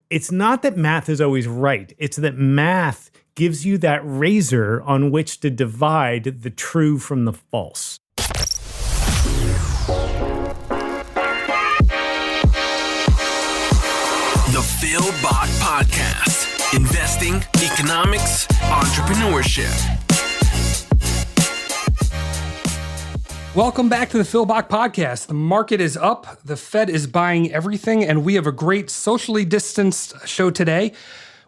It's not that math is always right. It's that math gives you that razor on which to divide the true from the false. The Phil Bach Podcast. Investing, economics, entrepreneurship. Welcome back to the Phil Bach Podcast. The market is up, the Fed is buying everything, and we have a great socially distanced show today.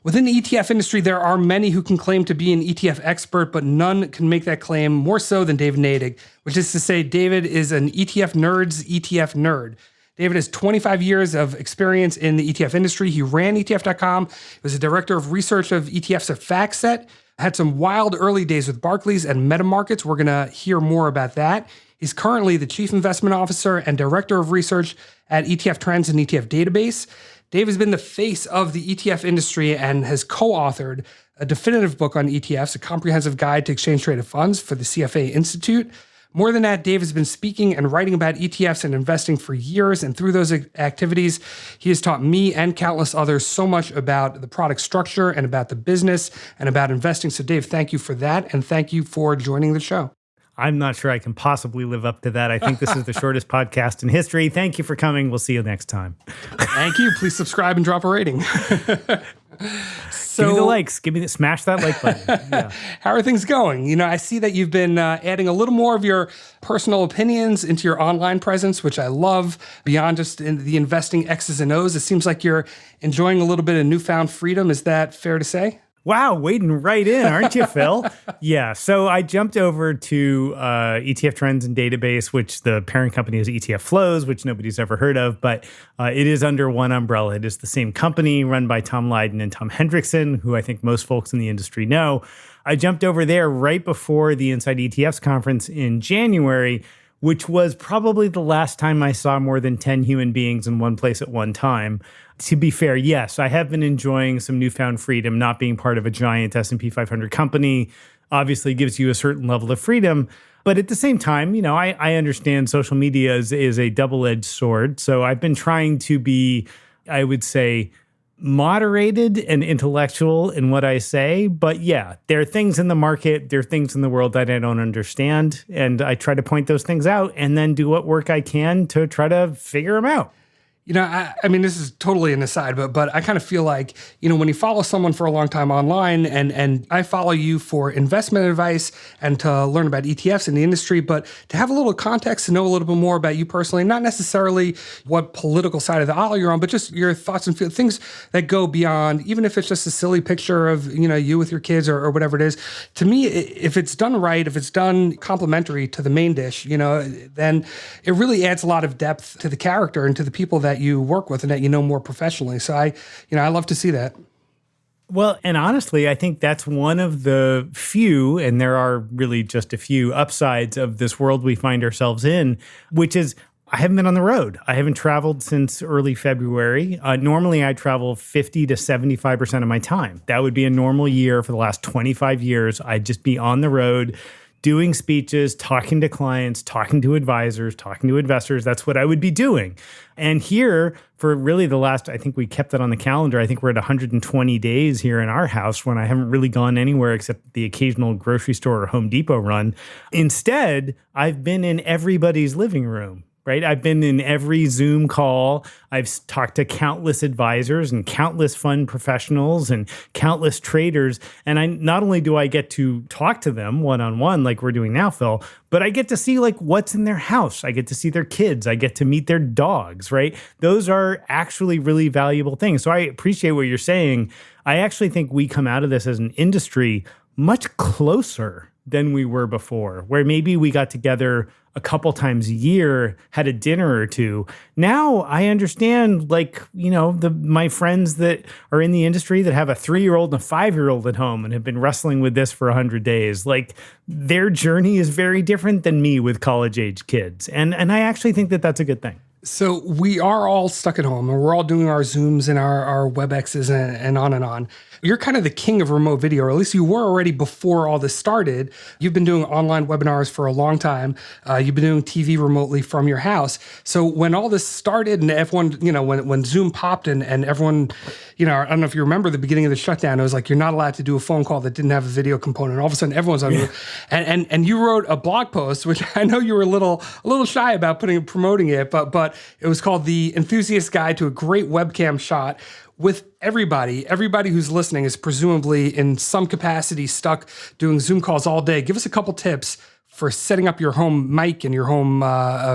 Within the ETF industry, there are many who can claim to be an ETF expert, but none can make that claim more so than David Nadig, which is to say David is an ETF nerd's ETF nerd. David has 25 years of experience in the ETF industry. He ran ETF.com. He was a director of research of ETFs at FactSet. Had some wild early days with Barclays and MetaMarkets. We're going to hear more about that. He's currently the chief investment officer and director of research at ETF Trends and ETF Database. Dave has been the face of the ETF industry and has co-authored a definitive book on ETFs, a comprehensive guide to exchange-traded funds for the CFA Institute. More than that, Dave has been speaking and writing about ETFs and investing for years, and through those activities, he has taught me and countless others so much about the product structure and about the business and about investing. So Dave, thank you for that, and thank you for joining the show. I'm not sure I can possibly live up to that. I think this is the shortest podcast in history. Thank you for coming. We'll see you next time. Thank you. Please subscribe and drop a rating. Give me the likes. Smash that like button. Yeah. How are things going? You know, I see that you've been adding a little more of your personal opinions into your online presence, which I love, beyond just in the investing X's and O's. It seems like you're enjoying a little bit of newfound freedom. Is that fair to say? Wow, wading right in, aren't you, Phil? Yeah, so I jumped over to ETF Trends and Database, which the parent company is ETF Flows, which nobody's ever heard of, but it is under one umbrella. It is the same company run by Tom Lydon and Tom Hendrickson, who I think most folks in the industry know. I jumped over there right before the Inside ETFs conference in January, which was probably the last time I saw more than 10 human beings in one place at one time. To be fair, yes, I have been enjoying some newfound freedom. Not being part of a giant S&P 500 company obviously gives you a certain level of freedom. But at the same time, you know, I understand social media is a double-edged sword. So I've been trying to be, I would say, moderated and intellectual in what I say. But yeah, there are things in the market, there are things in the world that I don't understand. And I try to point those things out and then do what work I can to try to figure them out. You know, I mean, this is totally an aside, but I kind of feel like, you know, when you follow someone for a long time online, and I follow you for investment advice and to learn about ETFs in the industry, but to have a little context, to know a little bit more about you personally, not necessarily what political side of the aisle you're on, but just your thoughts and things that go beyond, even if it's just a silly picture of, you know, you with your kids or whatever it is. To me, if it's done right, if it's done complementary to the main dish, you know, then it really adds a lot of depth to the character and to the people that you work with and that you know more professionally. So I love to see that. Well, and honestly, I think that's one of the few, and there are really just a few upsides of this world we find ourselves in, which is I haven't been on the road. I haven't traveled since early February. Normally, I travel 50 to 75% of my time. That would be a normal year for the last 25 years. I'd just be on the road, doing speeches, talking to clients, talking to advisors, talking to investors. That's what I would be doing. And here, for really the last, I think we kept it on the calendar, I think we're at 120 days here in our house when I haven't really gone anywhere except the occasional grocery store or Home Depot run. Instead, I've been in everybody's living room. Right? I've been in every Zoom call. I've talked to countless advisors and countless fund professionals and countless traders. And not only do I get to talk to them one-on-one like we're doing now, Phil, but I get to see like what's in their house. I get to see their kids. I get to meet their dogs, right? Those are actually really valuable things. So I appreciate what you're saying. I actually think we come out of this as an industry much closer than we were before, where maybe we got together a couple times a year, had a dinner or two. Now I understand, like, you know, my friends that are in the industry that have a 3-year-old and a 5-year-old at home and have been wrestling with this for 100 days. Like, their journey is very different than me with college-age kids. And I actually think that that's a good thing. So we are all stuck at home and we're all doing our Zooms and our WebExes and on and on. You're kind of the king of remote video, or at least you were already before all this started. You've been doing online webinars for a long time. You've been doing TV remotely from your house. So when all this started and everyone, when Zoom popped and everyone, I don't know if you remember the beginning of the shutdown, it was like, you're not allowed to do a phone call that didn't have a video component. All of a sudden everyone's on, and you wrote a blog post, which I know you were a little shy about promoting it, but it was called The Enthusiast Guide to a Great Webcam Shot. With everybody who's listening is presumably in some capacity stuck doing Zoom calls all day. Give us a couple tips for setting up your home mic and your home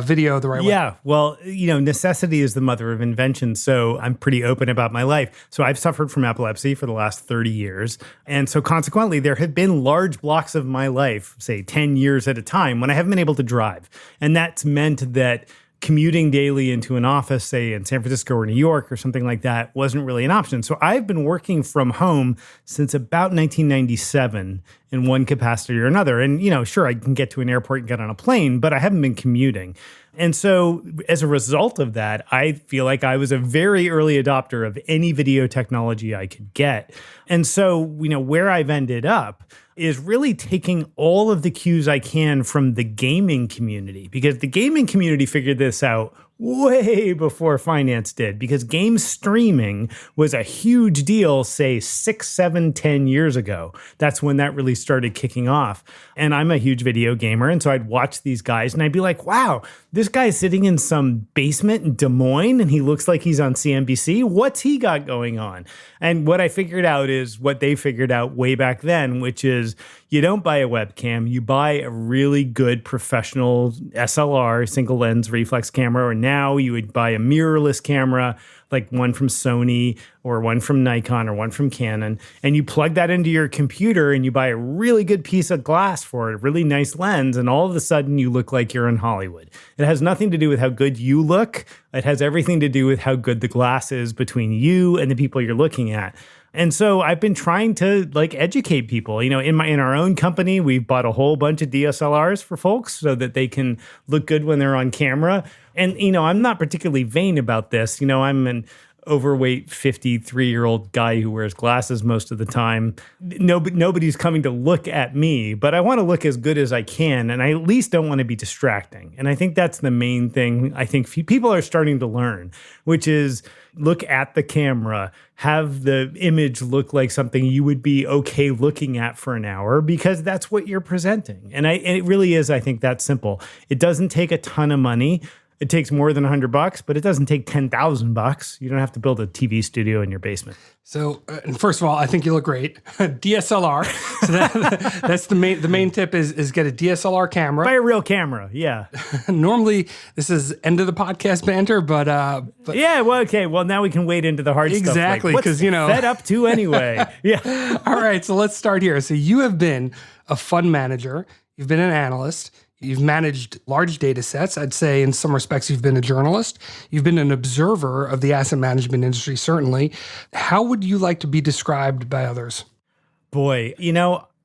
video the right way. Yeah, well, necessity is the mother of invention. So I'm pretty open about my life. So I've suffered from epilepsy for the last 30 years. And so consequently, there have been large blocks of my life, say 10 years at a time, when I haven't been able to drive. And that's meant that commuting daily into an office, say in San Francisco or New York or something like that, wasn't really an option. So I've been working from home since about 1997 in one capacity or another. And, sure, I can get to an airport and get on a plane, but I haven't been commuting. And so as a result of that, I feel like I was a very early adopter of any video technology I could get. And so, where I've ended up is really taking all of the cues I can from the gaming community, because the gaming community figured this out way before finance did, because game streaming was a huge deal, say 6, 7, 10 years ago. That's when that really started kicking off. And I'm a huge video gamer. And so I'd watch these guys and I'd be like, wow, this guy's sitting in some basement in Des Moines and he looks like he's on CNBC. What's he got going on? And what I figured out is what they figured out way back then, which is you don't buy a webcam, you buy a really good professional SLR, single lens reflex camera, or now you would buy a mirrorless camera, like one from Sony or one from Nikon or one from Canon, and you plug that into your computer and you buy a really good piece of glass for it, a really nice lens, and all of a sudden you look like you're in Hollywood. It has nothing to do with how good you look. It has everything to do with how good the glass is between you and the people you're looking at. And so I've been trying to educate people. In our own company, we've bought a whole bunch of DSLRs for folks so that they can look good when they're on camera. And, I'm not particularly vain about this. I'm an overweight 53-year-old guy who wears glasses most of the time. Nobody's coming to look at me, but I want to look as good as I can. And I at least don't want to be distracting. And I think that's the main thing I think people are starting to learn, which is look at the camera, have the image look like something you would be okay looking at for an hour, because that's what you're presenting. And it really is, I think, that simple. It doesn't take a ton of money. It takes more than $100, but it doesn't take $10,000. You don't have to build a TV studio in your basement. So, first of all, I think you look great. DSLR. So that's the main tip is get a DSLR camera. Buy a real camera, yeah. Normally, this is end of the podcast banter, but yeah. Well, okay. Well, now we can wade into the hard stuff. Exactly, because Fed up to anyway. Yeah. All right. So let's start here. So you have been a fund manager. You've been an analyst. You've managed large data sets. I'd say in some respects, you've been a journalist. You've been an observer of the asset management industry, certainly. How would you like to be described by others? Boy,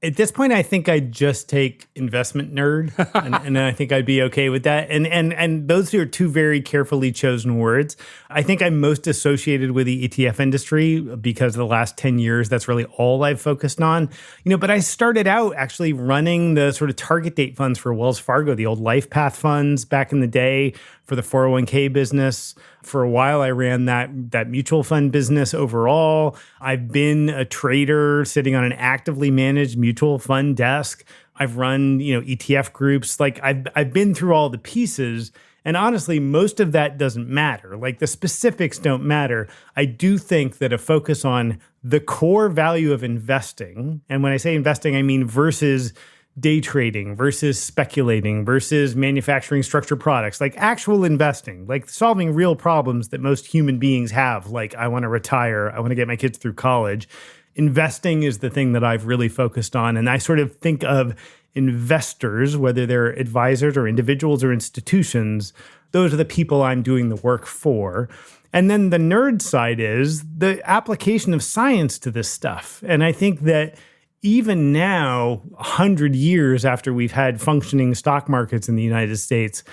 at this point, I think I'd just take investment nerd, and I think I'd be okay with that. And those are two very carefully chosen words. I think I'm most associated with the ETF industry because the last 10 years, that's really all I've focused on. But I started out actually running the sort of target date funds for Wells Fargo, the old LifePath funds back in the day, for the 401k business. For a while, I ran that mutual fund business overall. I've been a trader sitting on an actively managed mutual fund desk. I've run, ETF groups. I've been through all the pieces. And honestly, most of that doesn't matter. The specifics don't matter. I do think that a focus on the core value of investing, and when I say investing, I mean versus day trading, versus speculating, versus manufacturing structured products, actual investing, solving real problems that most human beings have. I want to retire, I want to get my kids through college. Investing is the thing that I've really focused on. And I sort of think of investors, whether they're advisors or individuals or institutions, those are the people I'm doing the work for. And then the nerd side is the application of science to this stuff. And I think that even now, 100 years after we've had functioning stock markets in the United States,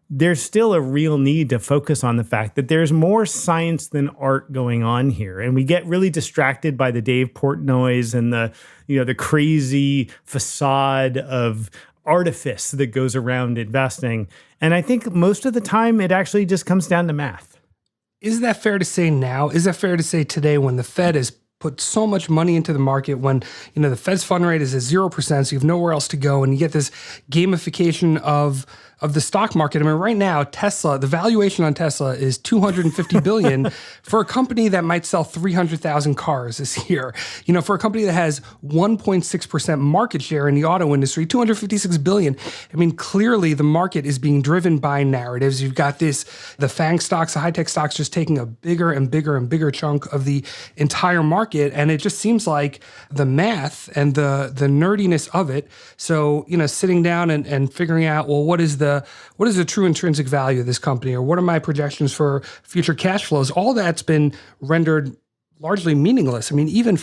there's still a real need to focus on the fact that there's more science than art going on here. And we get really distracted by the Dave Portnoys and the crazy facade of artifice that goes around investing. And I think most of the time it actually just comes down to math. Is that fair to say now? Is that fair to say today when the Fed has put so much money into the market, when the Fed's fund rate is at 0%, so you have nowhere else to go, and you get this gamification of the stock market? I mean, right now, Tesla, the valuation on Tesla is $250 billion for a company that might sell 300,000 cars this year. For a company that has 1.6% market share in the auto industry, $256 billion. I mean, clearly the market is being driven by narratives. You've got the FANG stocks, the high-tech stocks, just taking a bigger and bigger and bigger chunk of the entire market. And it just seems like the math and the nerdiness of it. So, sitting down and figuring out, well, what is the true intrinsic value of this company, or what are my projections for future cash flows? All that's been rendered largely meaningless. I mean, even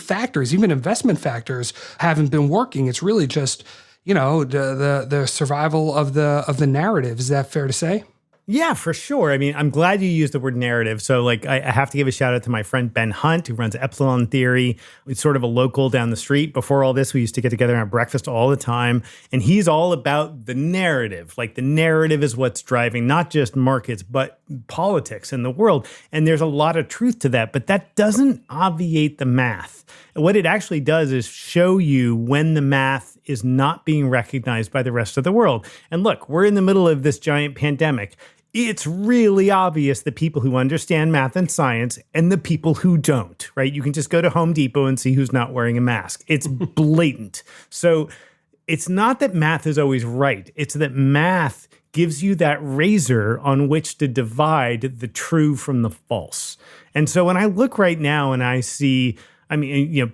investment factors haven't been working. It's really just, the survival of the narrative. Is that fair to say? Yeah, for sure. I mean, I'm glad you used the word narrative. So I have to give a shout out to my friend Ben Hunt, who runs Epsilon Theory. It's sort of a local down the street. Before all this, we used to get together and have breakfast all the time. And he's all about the narrative. Like, the narrative is what's driving not just markets, but politics in the world. And there's a lot of truth to that, but that doesn't obviate the math. And what it actually does is show you when the math is not being recognized by the rest of the world. And look, we're in the middle of this giant pandemic. It's really obvious the people who understand math and science and the people who don't, right? You can just go to Home Depot and see who's not wearing a mask. It's blatant. So it's not that math is always right. It's that math gives you that razor on which to divide the true from the false. And so when I look right now and I see,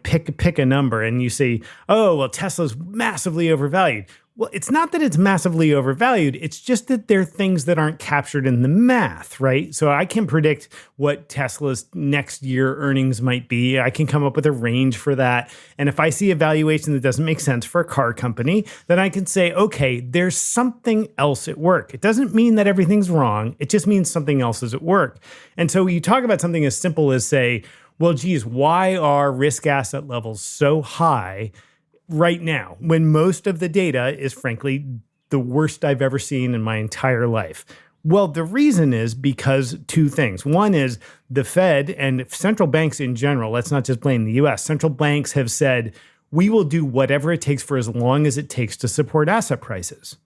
pick a number and you say, oh, well, Tesla's massively overvalued. Well, it's not that it's massively overvalued. It's just that there are things that aren't captured in the math, right? So I can predict what Tesla's next year earnings might be. I can come up with a range for that. And if I see a valuation that doesn't make sense for a car company, then I can say, okay, there's something else at work. It doesn't mean that everything's wrong. It just means something else is at work. And so you talk about something as simple as, say, well, geez, why are risk asset levels so high right now, when most of the data is, frankly, the worst I've ever seen in my entire life? Well, the reason is because two things. One is the Fed and central banks in general, let's not just blame the US, central banks have said, we will do whatever it takes for as long as it takes to support asset prices.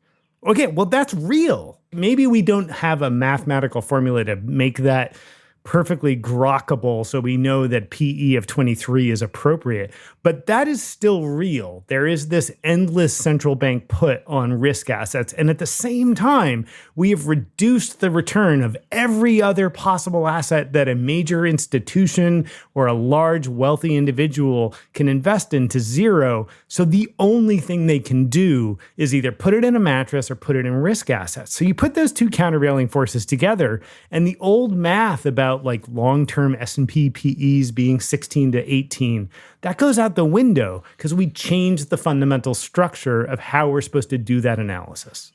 Okay, well, that's real. Maybe we don't have a mathematical formula to make that perfectly grokkable so we know that PE of 23 is appropriate. But that is still real. There is this endless central bank put on risk assets. And at the same time, we have reduced the return of every other possible asset that a major institution or a large wealthy individual can invest in to zero. So the only thing they can do is either put it in a mattress or put it in risk assets. So you put those two countervailing forces together, and the old math about like long-term S&P PEs being 16 to 18, that goes out the window because we changed the fundamental structure of how we're supposed to do that analysis.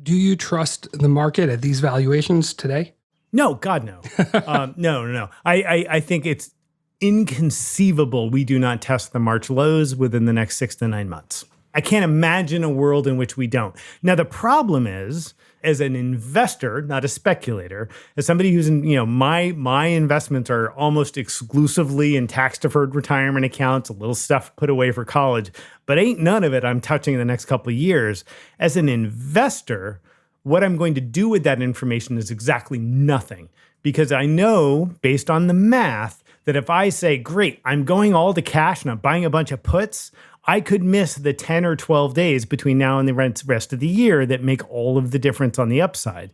Do you trust the market at these valuations today? No, God, no. No. I think it's inconceivable we do not test the March lows within the next 6 to 9 months. I can't imagine a world in which we don't. Now, the problem is, as an investor, not a speculator, as somebody who's in, my investments are almost exclusively in tax-deferred retirement accounts, a little stuff put away for college, but ain't none of it I'm touching in the next couple of years. As an investor, what I'm going to do with that information is exactly nothing, because I know, based on the math, that if I say, great, I'm going all to cash and I'm buying a bunch of puts, I could miss the 10 or 12 days between now and the rest of the year that make all of the difference on the upside.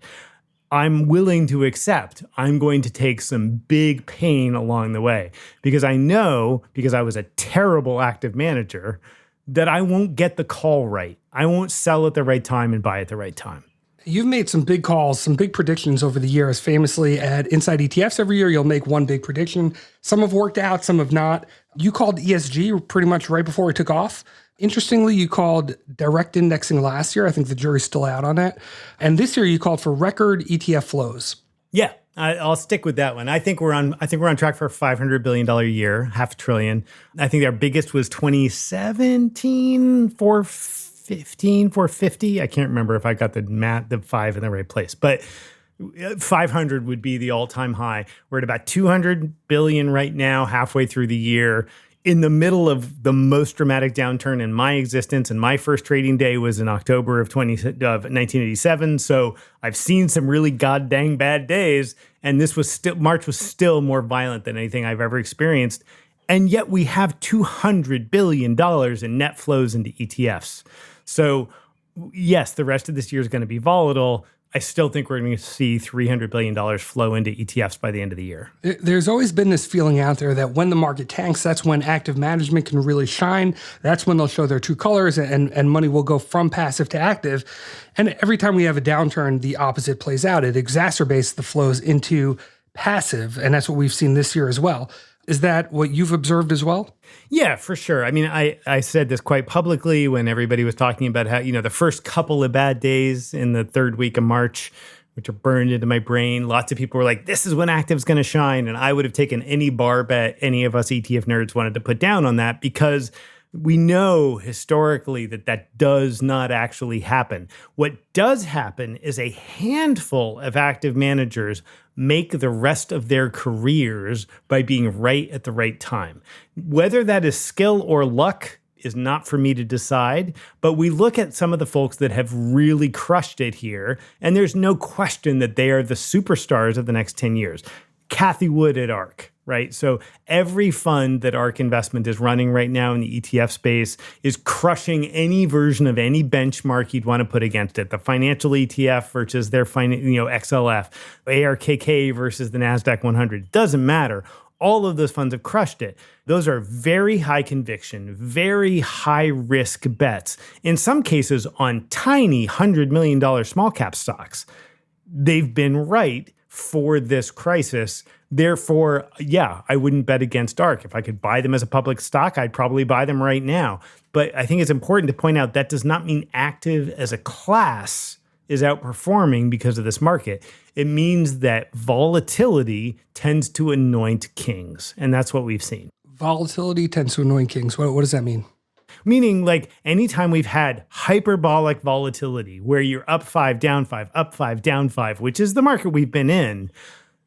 I'm willing to accept I'm going to take some big pain along the way because I know, because I was a terrible active manager, that I won't get the call right. I won't sell at the right time and buy at the right time. You've made some big calls, some big predictions over the years. Famously at Inside ETFs, every year you'll make one big prediction. Some have worked out, some have not. You called ESG pretty much right before it took off. Interestingly, you called direct indexing last year. I think the jury's still out on that. And this year you called for record ETF flows. Yeah, I'll stick with that one. I think we're on track for a $500 billion a year, $500 billion. I think our biggest was 2017, 450. I can't remember if I got the five in the right place, but 500 would be the all-time high. We're at about 200 billion right now, halfway through the year, in the middle of the most dramatic downturn in my existence. And my first trading day was in October of 1987. So I've seen some really goddamn bad days. And March was still more violent than anything I've ever experienced. And yet we have $200 billion in net flows into ETFs. So yes, the rest of this year is going to be volatile. I still think we're going to see $300 billion flow into ETFs by the end of the year. There's always been this feeling out there that when the market tanks, that's when active management can really shine. That's when they'll show their true colors and money will go from passive to active. And every time we have a downturn, the opposite plays out. It exacerbates the flows into passive. And that's what we've seen this year as well. Is that what you've observed as well? Yeah, for sure. I mean, I said this quite publicly when everybody was talking about how, the first couple of bad days in the third week of March, which are burned into my brain, lots of people were like, this is when active's going to shine. And I would have taken any bar bet any of us ETF nerds wanted to put down on that, because we know historically that does not actually happen. What does happen is a handful of active managers make the rest of their careers by being right at the right time. Whether that is skill or luck is not for me to decide, but we look at some of the folks that have really crushed it here, and there's no question that they are the superstars of the next 10 years. Cathie Wood at ARK, right? So every fund that ARK Investment is running right now in the ETF space is crushing any version of any benchmark you'd want to put against it. The financial ETF versus their XLF, ARKK versus the NASDAQ 100. Doesn't matter. All of those funds have crushed it. Those are very high conviction, very high risk bets. In some cases on tiny $100 million small cap stocks. They've been right for this crisis. Therefore, yeah, I wouldn't bet against ARK. If I could buy them as a public stock, I'd probably buy them right now. But I think it's important to point out that does not mean active as a class is outperforming because of this market. It means that volatility tends to anoint kings. And that's what we've seen. Volatility tends to anoint kings. What does that mean? Meaning, like, anytime we've had hyperbolic volatility where you're up 5, down 5, up 5, down 5, which is the market we've been in,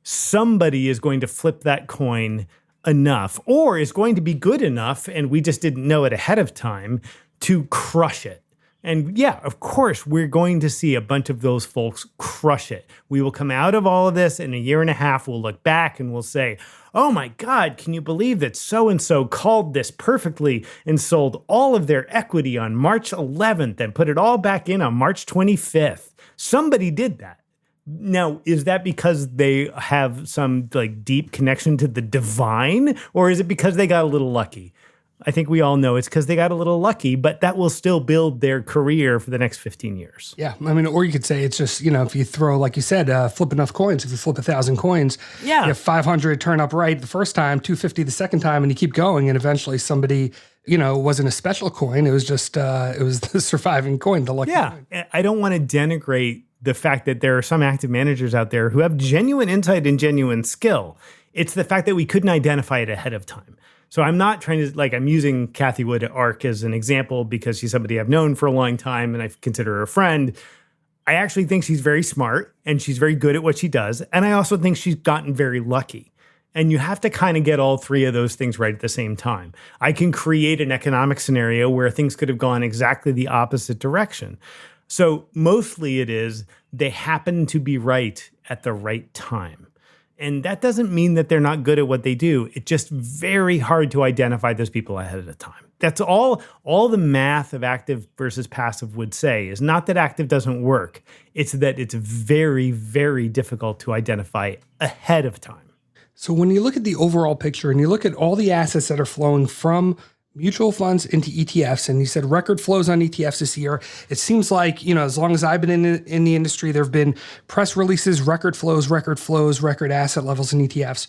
somebody is going to flip that coin enough, or is going to be good enough, and we just didn't know it ahead of time, to crush it. And yeah, of course, we're going to see a bunch of those folks crush it. We will come out of all of this in a year and a half. We'll look back and we'll say, oh my God, can you believe that so-and-so called this perfectly and sold all of their equity on March 11th and put it all back in on March 25th? Somebody did that. Now, is that because they have some deep connection to the divine, or is it because they got a little lucky? I think we all know it's because they got a little lucky, but that will still build their career for the next 15 years. Yeah. I mean, or you could say it's just, if you throw, like you said, flip enough coins, if you flip 1,000 coins, you have 500 turn up right the first time, 250 the second time, and you keep going. And eventually somebody, wasn't a special coin. It was just, it was the surviving coin, the lucky coin. I don't want to denigrate the fact that there are some active managers out there who have genuine insight and genuine skill. It's the fact that we couldn't identify it ahead of time. So I'm not trying to, I'm using Cathie Wood at ARK as an example because she's somebody I've known for a long time and I consider her a friend. I actually think she's very smart and she's very good at what she does. And I also think she's gotten very lucky. And you have to kind of get all three of those things right at the same time. I can create an economic scenario where things could have gone exactly the opposite direction. So mostly it is they happen to be right at the right time. And that doesn't mean that they're not good at what they do. It's just very hard to identify those people ahead of time. That's all the math of active versus passive would say is not that active doesn't work. It's that it's very, very difficult to identify ahead of time. So when you look at the overall picture and you look at all the assets that are flowing from mutual funds into ETFs, and you said record flows on ETFs this year. It seems like, as long as I've been in the industry, there have been press releases, record flows, record asset levels in ETFs.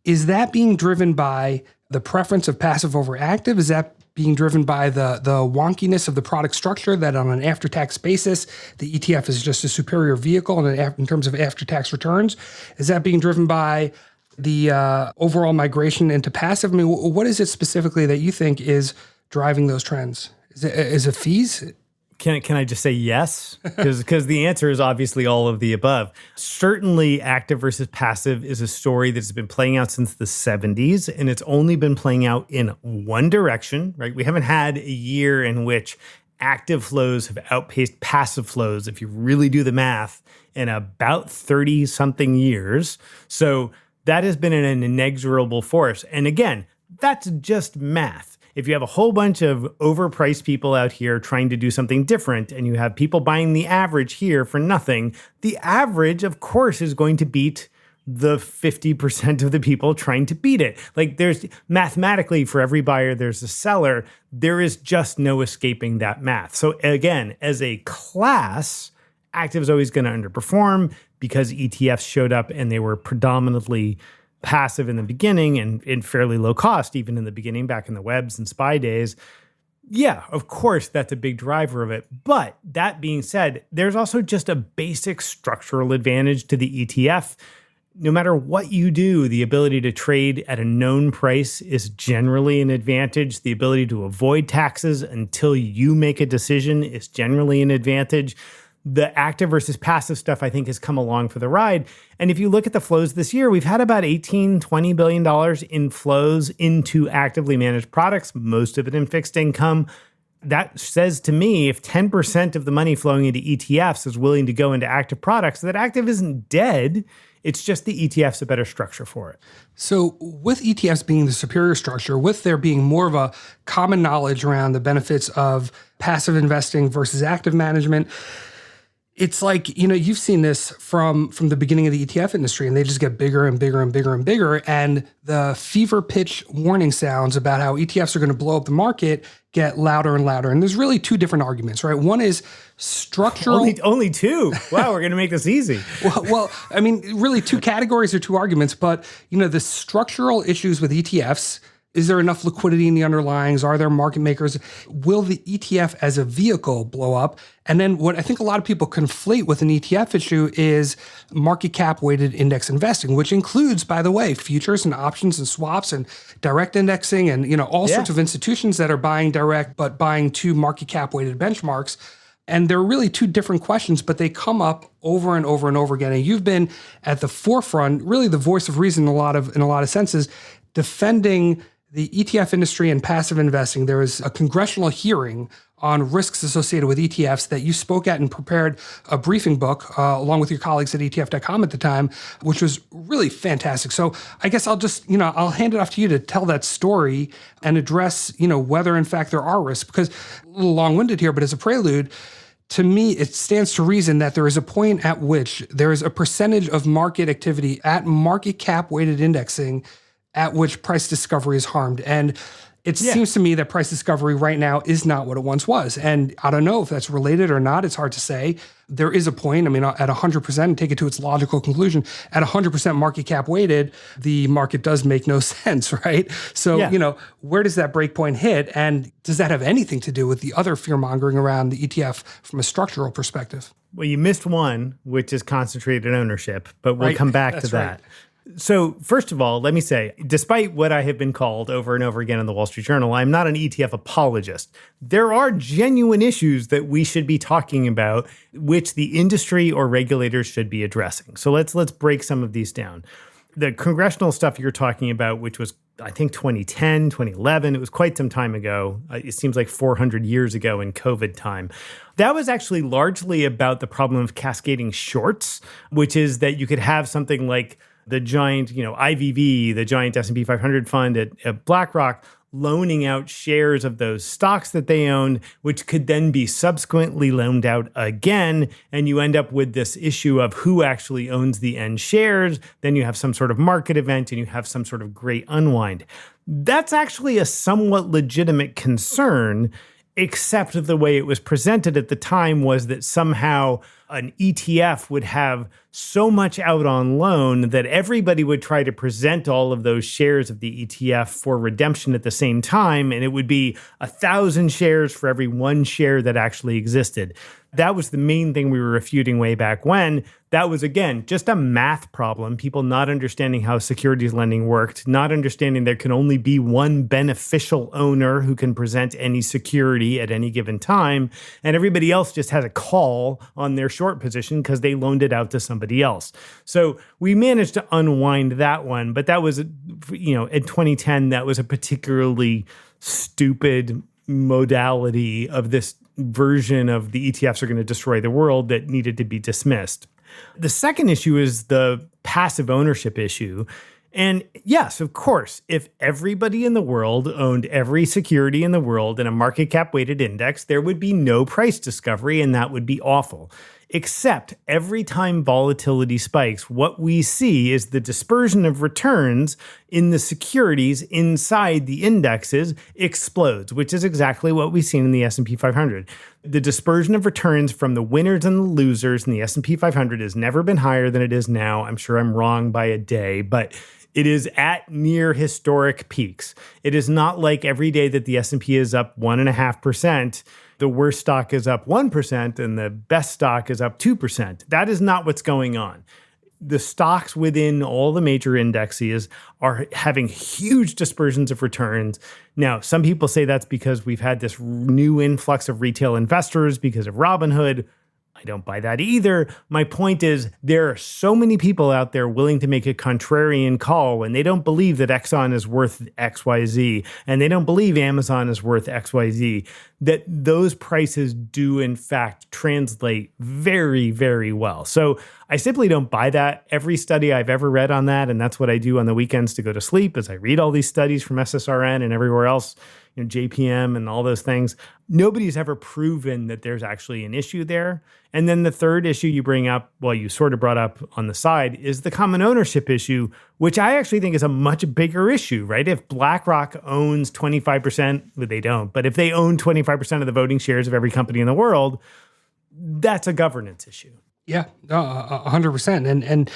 Is that being driven by the preference of passive over active? Is that being driven by the wonkiness of the product structure, that on an after-tax basis, the ETF is just a superior vehicle in terms of after-tax returns? Is that being driven by the overall migration into passive? I mean, what is it specifically that you think is driving those trends? Is it fees? Can I just say yes? Because the answer is obviously all of the above. Certainly, active versus passive is a story that's been playing out since the 70s, and it's only been playing out in one direction, right? We haven't had a year in which active flows have outpaced passive flows, if you really do the math, in about 30-something years. So that has been an inexorable force. And again, that's just math. If you have a whole bunch of overpriced people out here trying to do something different, and you have people buying the average here for nothing, the average, of course, is going to beat the 50% of the people trying to beat it. Like, there's mathematically, for every buyer, there's a seller. There is just no escaping that math. So again, as a class, active is always going to underperform because ETFs showed up and they were predominantly passive in the beginning and in fairly low cost, even in the beginning, back in the webs and SPY days. Yeah, of course, that's a big driver of it. But that being said, there's also just a basic structural advantage to the ETF. No matter what you do, the ability to trade at a known price is generally an advantage. The ability to avoid taxes until you make a decision is generally an advantage. The active versus passive stuff, I think, has come along for the ride. And if you look at the flows this year, we've had about $18, $20 billion in flows into actively managed products, most of it in fixed income. That says to me, if 10% of the money flowing into ETFs is willing to go into active products, that active isn't dead. It's just the ETF's a better structure for it. So with ETFs being the superior structure, with there being more of a common knowledge around the benefits of passive investing versus active management, it's like, you've seen this from the beginning of the ETF industry, and they just get bigger and bigger and bigger and bigger. And the fever pitch warning sounds about how ETFs are going to blow up the market get louder and louder. And there's really two different arguments, right? One is structural. Only two. Wow, we're going to make this easy. Well, I mean, really two categories or two arguments, but the structural issues with ETFs. Is there enough liquidity in the underlyings? Are there market makers? Will the ETF as a vehicle blow up? And then what I think a lot of people conflate with an ETF issue is market cap weighted index investing, which includes, by the way, futures and options and swaps and direct indexing and all sorts of institutions that are buying direct but buying to market cap weighted benchmarks. And they're really two different questions, but they come up over and over and over again. And you've been at the forefront, really the voice of reason in a lot of senses, defending the ETF industry and passive investing. There was a congressional hearing on risks associated with ETFs that you spoke at and prepared a briefing book along with your colleagues at ETF.com at the time, which was really fantastic. So I guess I'll just, I'll hand it off to you to tell that story and address, whether in fact there are risks, because a little long-winded here, but as a prelude, to me, it stands to reason that there is a point at which there is a percentage of market activity at market cap weighted indexing at which price discovery is harmed. And it seems to me that price discovery right now is not what it once was. And I don't know if that's related or not. It's hard to say. There is a point, at 100%, and take it to its logical conclusion, at 100% market cap weighted, the market does make no sense, right? So, where does that break point hit? And does that have anything to do with the other fear-mongering around the ETF from a structural perspective? Well, you missed one, which is concentrated ownership, but we'll come back to that. Right. So first of all, let me say, despite what I have been called over and over again in the Wall Street Journal, I'm not an ETF apologist. There are genuine issues that we should be talking about, which the industry or regulators should be addressing. So let's break some of these down. The congressional stuff you're talking about, which was, I think, 2010, 2011, it was quite some time ago. It seems like 400 years ago in COVID time. That was actually largely about the problem of cascading shorts, which is that you could have something like the giant, IVV, the giant S&P 500 fund at BlackRock, loaning out shares of those stocks that they own, which could then be subsequently loaned out again. And you end up with this issue of who actually owns the end shares. Then you have some sort of market event and you have some sort of great unwind. That's actually a somewhat legitimate concern, except the way it was presented at the time was that somehow an ETF would have so much out on loan that everybody would try to present all of those shares of the ETF for redemption at the same time, and it would be 1,000 shares for every one share that actually existed. That was the main thing we were refuting way back when. That was, again, just a math problem. People not understanding how securities lending worked, not understanding there can only be one beneficial owner who can present any security at any given time. And everybody else just has a call on their short position because they loaned it out to somebody else. So we managed to unwind that one. But that was, in 2010, that was a particularly stupid modality of this version of the ETFs are going to destroy the world that needed to be dismissed. The second issue is the passive ownership issue. And yes, of course, if everybody in the world owned every security in the world in a market cap weighted index, there would be no price discovery, and that would be awful. Except every time volatility spikes, what we see is the dispersion of returns in the securities inside the indexes explodes, which is exactly what we've seen in the S&P 500. The dispersion of returns from the winners and the losers in the S&P 500 has never been higher than it is now. I'm sure I'm wrong by a day, but it is at near historic peaks. It is not like every day that the S&P is up 1.5%. The worst stock is up 1% and the best stock is up 2%. That is not what's going on. The stocks within all the major indexes are having huge dispersions of returns. Now, some people say that's because we've had this new influx of retail investors because of Robinhood. I don't buy that either. My point is there are so many people out there willing to make a contrarian call when they don't believe that Exxon is worth XYZ and they don't believe Amazon is worth XYZ, that those prices do in fact translate very, very well. So I simply don't buy that. Every study I've ever read on that, and that's what I do on the weekends to go to sleep, is I read all these studies from SSRN and everywhere else, JPM and all those things. Nobody's ever proven that there's actually an issue there. And then the third issue you bring up, well, you sort of brought up on the side, is the common ownership issue, which I actually think is a much bigger issue, right? If BlackRock owns 25%, well, they don't, but if they own 25% of the voting shares of every company in the world, that's a governance issue. Yeah, 100%. And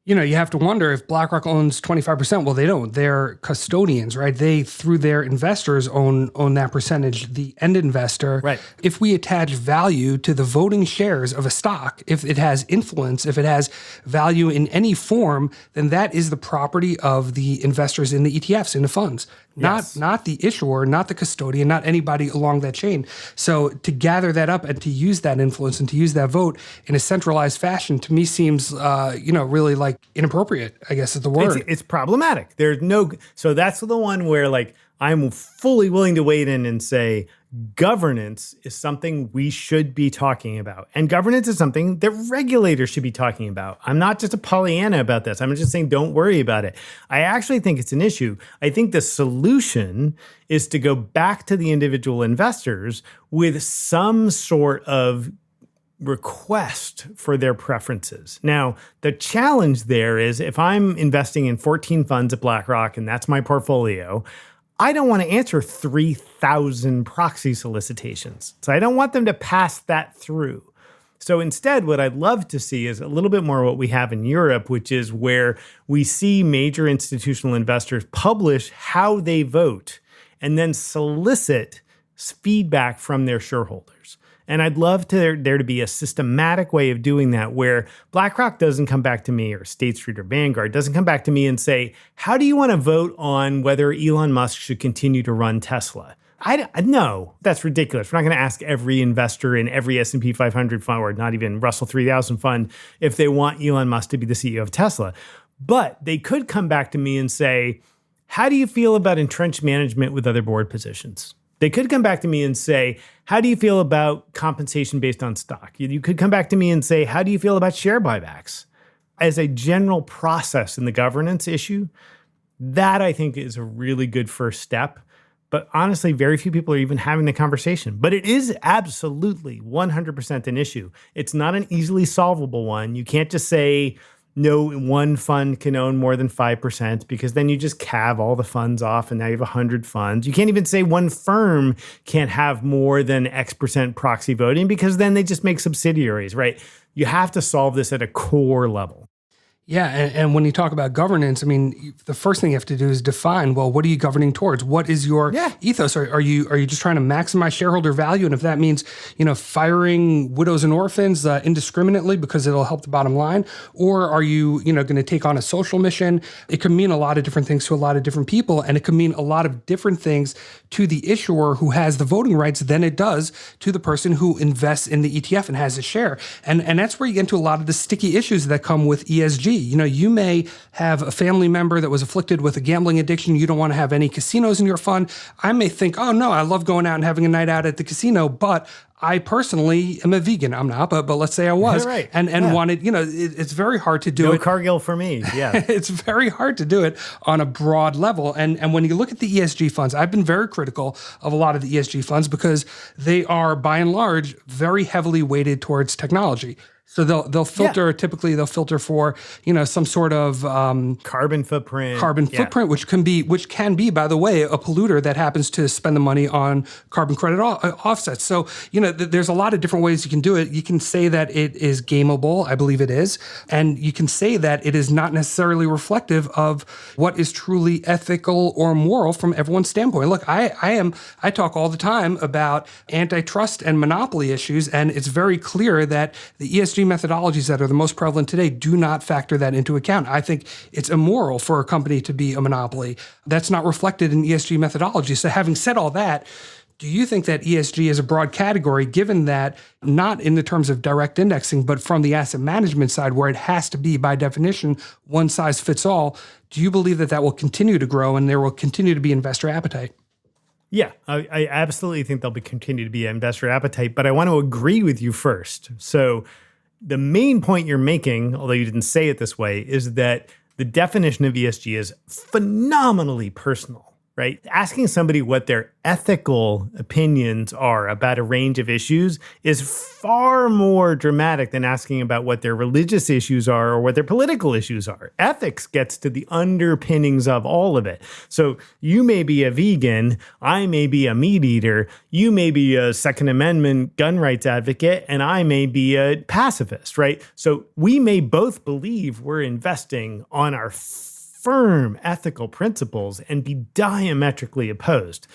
you have to wonder if BlackRock owns 25%. Well, they don't. They're custodians, right? They, through their investors, own that percentage. The end investor, right? If we attach value to the voting shares of a stock, if it has influence, if it has value in any form, then that is the property of the investors in the ETFs, in the funds. Yes. Not the issuer, not the custodian, not anybody along that chain. So to gather that up and to use that influence and to use that vote in a centralized fashion, to me seems, really like inappropriate, I guess is the word. It's problematic. So that's the one where I'm fully willing to wade in and say, governance is something we should be talking about. And governance is something that regulators should be talking about. I'm not just a Pollyanna about this. I'm just saying, don't worry about it. I actually think it's an issue. I think the solution is to go back to the individual investors with some sort of request for their preferences. Now, the challenge there is if I'm investing in 14 funds at BlackRock and that's my portfolio, I don't want to answer 3,000 proxy solicitations. So I don't want them to pass that through. So instead, what I'd love to see is a little bit more what we have in Europe, which is where we see major institutional investors publish how they vote and then solicit feedback from their shareholders. And I'd love there to be a systematic way of doing that where BlackRock doesn't come back to me, or State Street or Vanguard doesn't come back to me and say, how do you want to vote on whether Elon Musk should continue to run Tesla? No, that's ridiculous. We're not going to ask every investor in every S&P 500 fund, or not even Russell 3000 fund, if they want Elon Musk to be the CEO of Tesla. But they could come back to me and say, how do you feel about entrenched management with other board positions? They could come back to me and say, how do you feel about compensation based on stock? You could come back to me and say, how do you feel about share buybacks? As a general process in the governance issue, that I think is a really good first step. But honestly, very few people are even having the conversation. But it is absolutely 100% an issue. It's not an easily solvable one. You can't just say, no one fund can own more than 5% because then you just calve all the funds off and now you have 100 funds. You can't even say one firm can't have more than X% proxy voting because then they just make subsidiaries, right? You have to solve this at a core level. Yeah, and when you talk about governance, I mean, the first thing you have to do is define, well, what are you governing towards? What is your ethos? Are you just trying to maximize shareholder value? And if that means, firing widows and orphans indiscriminately because it'll help the bottom line, or are you, going to take on a social mission? It can mean a lot of different things to a lot of different people, and it can mean a lot of different things to the issuer who has the voting rights than it does to the person who invests in the ETF and has a share. And that's where you get into a lot of the sticky issues that come with ESG. You may have a family member that was afflicted with a gambling addiction. You don't want to have any casinos in your fund. I may think, oh no, I love going out and having a night out at the casino, but I personally am a vegan. I'm not, but let's say I was, right. and wanted, it's very hard to do no it. Cargill for me, yeah. It's very hard to do it on a broad level. And when you look at the ESG funds, I've been very critical of a lot of the ESG funds because they are, by and large, very heavily weighted towards technology. So they'll filter, typically they'll filter for, some sort of carbon footprint, which can be, by the way, a polluter that happens to spend the money on carbon credit offsets. So, there's a lot of different ways you can do it. You can say that it is gameable. I believe it is. And you can say that it is not necessarily reflective of what is truly ethical or moral from everyone's standpoint. Look, I talk all the time about antitrust and monopoly issues, and it's very clear that the ESG methodologies that are the most prevalent today do not factor that into account. I think it's immoral for a company to be a monopoly. That's not reflected in ESG methodology. So having said all that, do you think that ESG is a broad category, given that not in the terms of direct indexing, but from the asset management side, where it has to be, by definition, one size fits all? Do you believe that will continue to grow and there will continue to be investor appetite? Yeah, I absolutely think there'll continue to be investor appetite, but I want to agree with you first. So the main point you're making, although you didn't say it this way, is that the definition of ESG is phenomenally personal, right? Asking somebody what their ethical opinions are about a range of issues is far more dramatic than asking about what their religious issues are or what their political issues are. Ethics gets to the underpinnings of all of it. So you may be a vegan, I may be a meat eater, you may be a Second Amendment gun rights advocate, and I may be a pacifist, right? So we may both believe we're investing on our firm ethical principles and be diametrically opposed.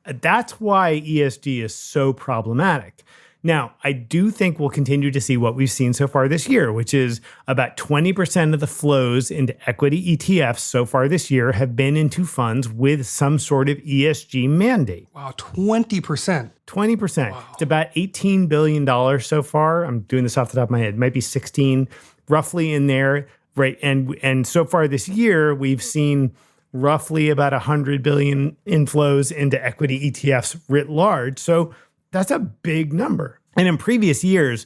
That's why ESG is so problematic. Now, I do think we'll continue to see what we've seen so far this year, which is about 20% of the flows into equity ETFs so far this year have been into funds with some sort of ESG mandate. Wow, 20%. 20%. Wow. It's about $18 billion so far. I'm doing this off the top of my head. It might be 16, roughly in there. Right. And so far this year, we've seen roughly about 100 billion inflows into equity ETFs writ large. So that's a big number. And in previous years,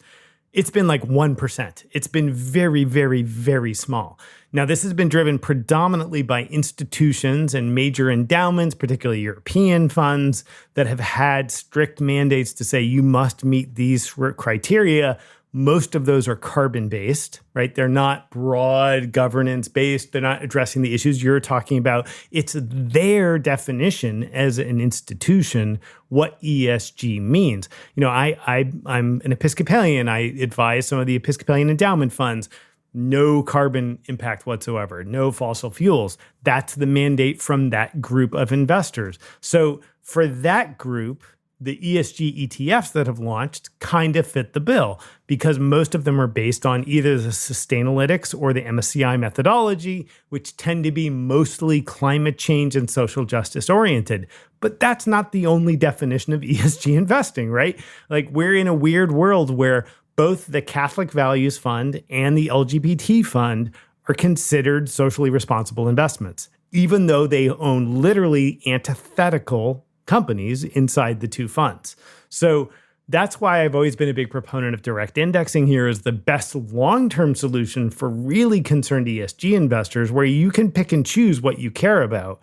it's been like 1%. It's been very, very, very small. Now, this has been driven predominantly by institutions and major endowments, particularly European funds, that have had strict mandates to say you must meet these criteria. Most of those are carbon-based, right? They're not broad governance-based. They're not addressing the issues you're talking about. It's their definition as an institution what ESG means. I'm an Episcopalian. I advise some of the Episcopalian endowment funds. No carbon impact whatsoever, no fossil fuels. That's the mandate from that group of investors. So for that group, the ESG ETFs that have launched kind of fit the bill because most of them are based on either the Sustainalytics or the MSCI methodology, which tend to be mostly climate change and social justice oriented. But that's not the only definition of ESG investing, right? Like we're in a weird world where both the Catholic Values Fund and the LGBT Fund are considered socially responsible investments, even though they own literally antithetical companies inside the two funds. So that's why I've always been a big proponent of direct indexing here as the best long-term solution for really concerned ESG investors, where you can pick and choose what you care about.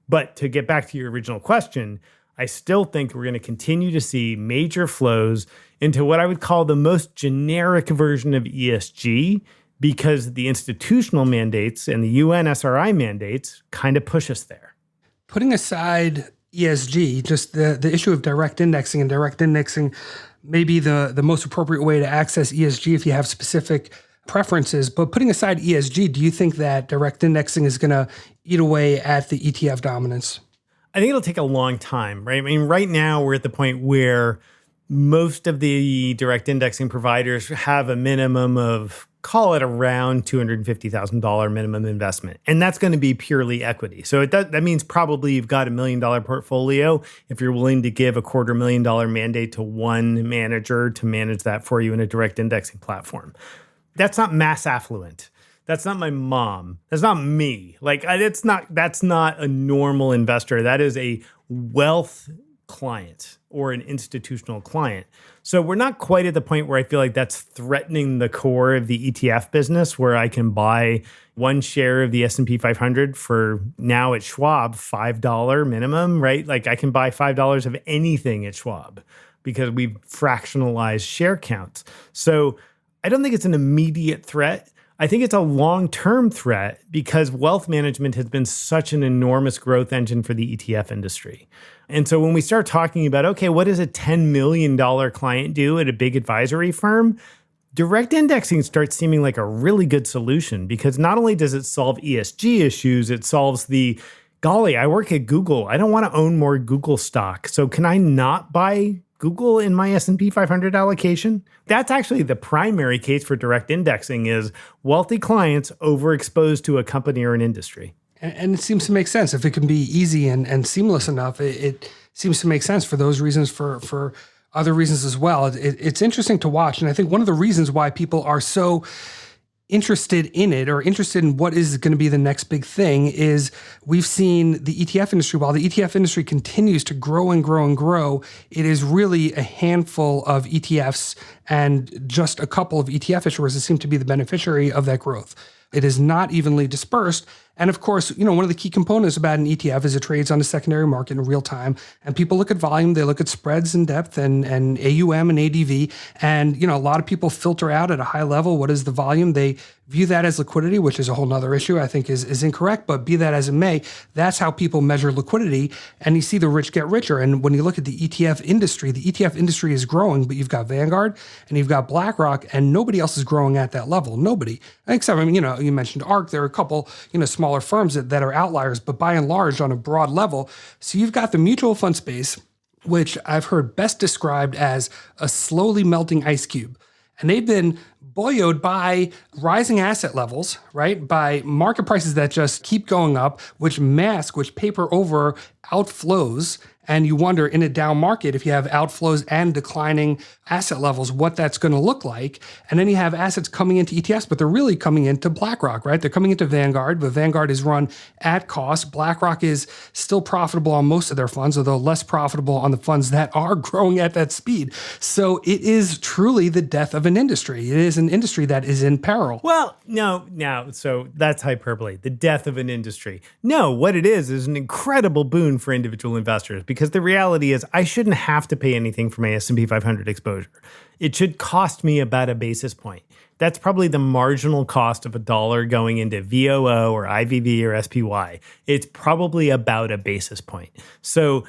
But to get back to your original question, I still think we're going to continue to see major flows into what I would call the most generic version of ESG because the institutional mandates and the UN SRI mandates kind of push us there. Putting aside ESG, just the issue of direct indexing may be the most appropriate way to access ESG if you have specific preferences. But putting aside ESG, do you think that direct indexing is going to eat away at the ETF dominance? I think it'll take a long time, right? I mean, right now we're at the point where most of the direct indexing providers have a minimum of, call it around $250,000 minimum investment. And that's going to be purely equity. So that means probably you've got $1 million portfolio if you're willing to give a $250,000 mandate to one manager to manage that for you in a direct indexing platform. That's not mass affluent. That's not my mom. That's not me. That's not a normal investor. That is a wealth client or an institutional client. So we're not quite at the point where I feel like that's threatening the core of the ETF business, where I can buy one share of the S&P 500 for now at Schwab, $5 minimum, right? Like I can buy $5 of anything at Schwab because we've fractionalized share counts. So I don't think it's an immediate threat. I think it's a long-term threat because wealth management has been such an enormous growth engine for the ETF industry. And so when we start talking about, okay, what does a $10 million client do at a big advisory firm? Direct indexing starts seeming like a really good solution because not only does it solve ESG issues, it solves golly, I work at Google. I don't want to own more Google stock. So can I not buy Google in my S&P 500 allocation? That's actually the primary case for direct indexing is wealthy clients overexposed to a company or an industry. And it seems to make sense. If it can be easy and seamless enough, it seems to make sense for those reasons, for other reasons as well. It's interesting to watch. And I think one of the reasons why people are so interested in it or interested in what is going to be the next big thing is we've seen the ETF industry. While the ETF industry continues to grow and grow and grow, it is really a handful of ETFs and just a couple of ETF issuers that seem to be the beneficiary of that growth. It is not evenly dispersed. And of course, one of the key components about an ETF is it trades on the secondary market in real time. And people look at volume, they look at spreads and depth and AUM and ADV. And, a lot of people filter out at a high level what is the volume. They view that as liquidity, which is a whole nother issue I think is incorrect. But be that as it may, that's how people measure liquidity. And you see the rich get richer. And when you look at the ETF industry is growing, but you've got Vanguard and you've got BlackRock, and nobody else is growing at that level. Nobody. Except, you mentioned ARK. There are a couple, smaller firms that are outliers, but by and large on a broad level. So you've got the mutual fund space, which I've heard best described as a slowly melting ice cube. And they've been buoyed by rising asset levels, right? By market prices that just keep going up, which paper over outflows. And you wonder in a down market, if you have outflows and declining asset levels, what that's going to look like. And then you have assets coming into ETFs, but they're really coming into BlackRock, right? They're coming into Vanguard, but Vanguard is run at cost. BlackRock is still profitable on most of their funds, although less profitable on the funds that are growing at that speed. So it is truly the death of an industry. It is an industry that is in peril. Well, no, so that's hyperbole, the death of an industry. No, what it is an incredible boon for individual investors. Because the reality is I shouldn't have to pay anything for my S&P 500 exposure. It should cost me about a basis point. That's probably the marginal cost of $1 going into VOO or IVV or SPY. It's probably about a basis point. So